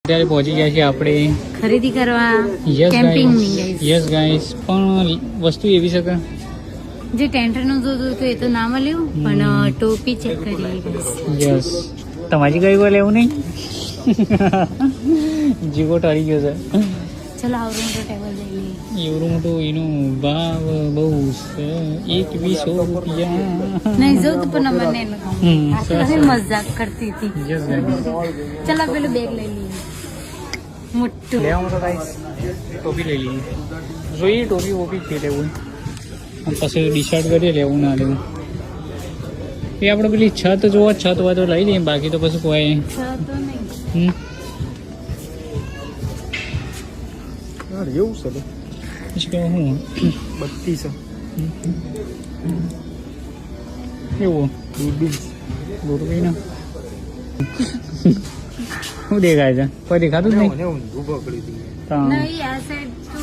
અત્યારે પહોંચી ગયા છીએ આપણે ખરીદી કરવા યસ કેમ્પિંગની ગાઈસ guys. યસ ગાઈસ પણ વસ્તુ એવી છે કે જે ટેન્ટરનું જોતું હતું એ તો ના મળ્યું પણ ટોપી ચેક કરી guys. યસ તમારી કઈ બોલે એવું નહીં જીવો ટરી ગયો છે ચલો આવરું તો ટેબલ લઈ લઈએ. એવડું મોટું એનું ભાવ બહુ છે 2100 રૂપિયા નહીં જોતું પણ અમને એનું હમ, આ તો સરસ. હવે મજાક કરતી હતી. યસ ગાઈસ ચલો પેલું બેગ લઈ લઈએ મોટું. લેવામાં તો ગાઈસ ટોપી લઈ લઈએ જોઈએ ટોપી વોપી છે લેવું અને પછી ડિસાઇડ કરીએ લેવું ના લેવું એ આપણે પેલી છત જોવા છત હોય તો લઈ લઈએ બાકી તો પછી કોઈ છ તો નહીં. એવું છે પછી કહું હું 32 એવું દૂરબીન ના શું દેખાય છે કોઈ દેખાતું જ નહીં નહીં આ સાઈડ તો